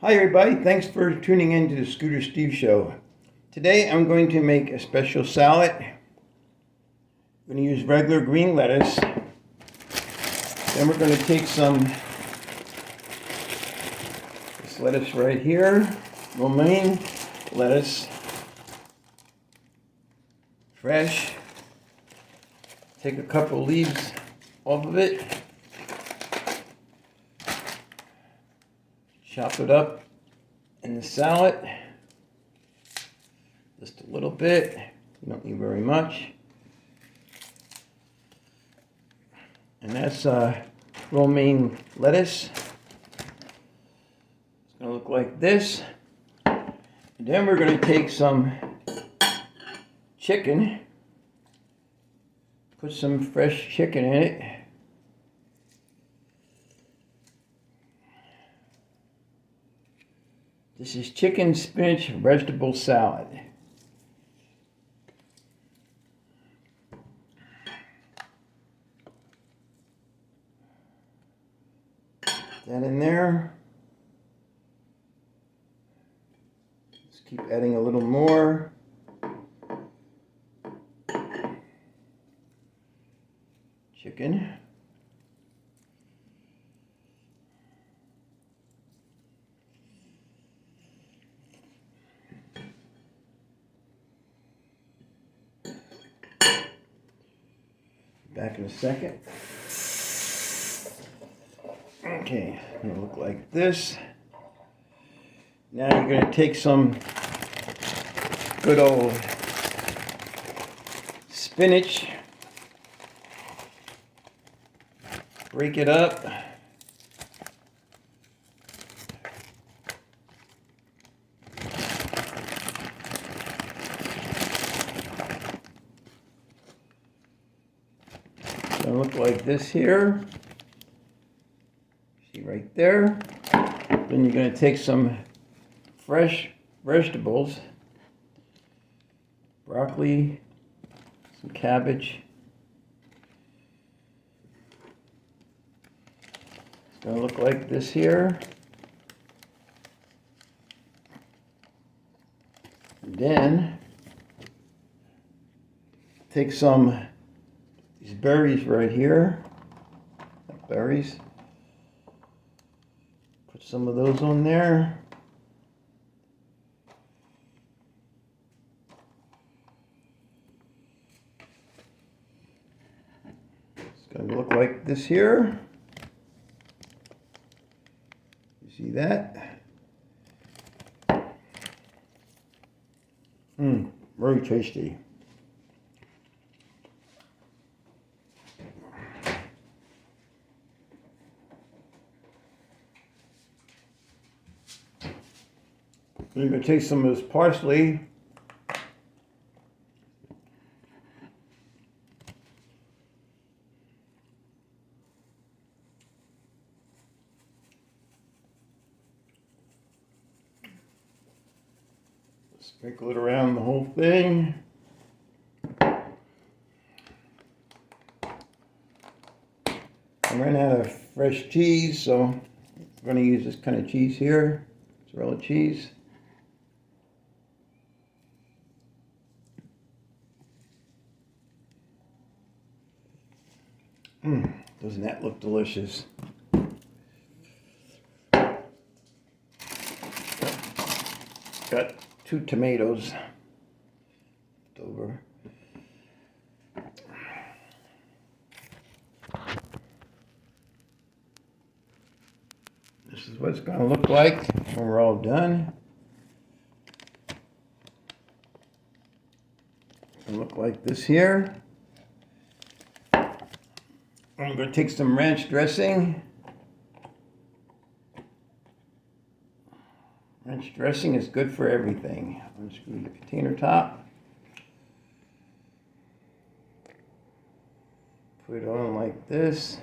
Hi everybody, thanks for tuning in to the Scooter Steve Show. Today I'm going to make a special salad. I'm going to use regular green lettuce. Then we're going to take this lettuce right here, romaine lettuce, fresh. Take a couple leaves off of it. Chop it up in the salad, just a little bit. You don't need very much. And that's romaine lettuce. It's going to look like this. And then we're going to take some chicken, put some fresh chicken in it. This is chicken spinach vegetable salad. That in there. Let's keep adding a little more. Chicken. Back in a second. Okay, it's gonna look like this. Now you're gonna take some good old spinach, break it up. It's gonna look like this here. See right there. Then you're gonna take some fresh vegetables, broccoli, some cabbage. It's gonna look like this here. And then take some these berries right here. Berries. Put some of those on there. It's going to look like this here. You see that? Very tasty. I'm going to take some of this parsley. Sprinkle it around the whole thing. I ran out of fresh cheese, so I'm going to use this kind of cheese here. Mozzarella cheese. Doesn't that look delicious? Got 2 tomatoes left over. This is what it's going to look like when we're all done. It's going to look like this here. I'm going to take some ranch dressing. Ranch dressing is good for everything. Unscrew the container top. Put it on like this.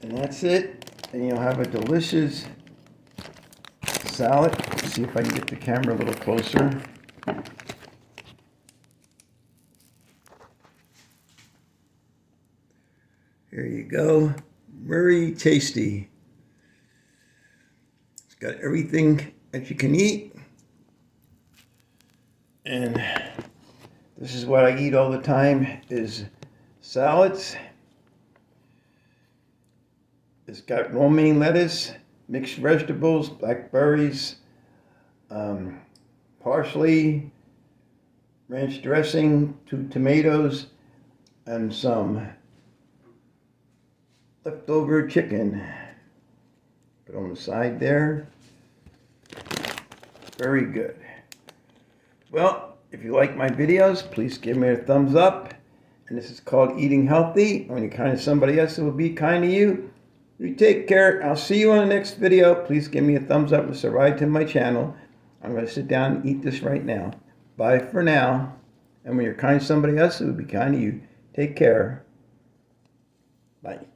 And that's it. And you'll have a delicious salad. Let's see if I can get the camera a little closer. Here you go. Very tasty. It's got everything that you can eat. And this is what I eat all the time, is salads. It's got romaine lettuce, mixed vegetables, blackberries, parsley, ranch dressing, 2 tomatoes, and some leftover chicken. Put on the side there. Very good. Well, if you like my videos, please give me a thumbs up. And this is called Eating Healthy. When you're kind to somebody else, it will be kind to you. You take care. I'll see you on the next video. Please give me a thumbs up and subscribe to my channel. I'm going to sit down and eat this right now. Bye for now. And when you're kind to somebody else, it will be kind to you. Take care. Bye.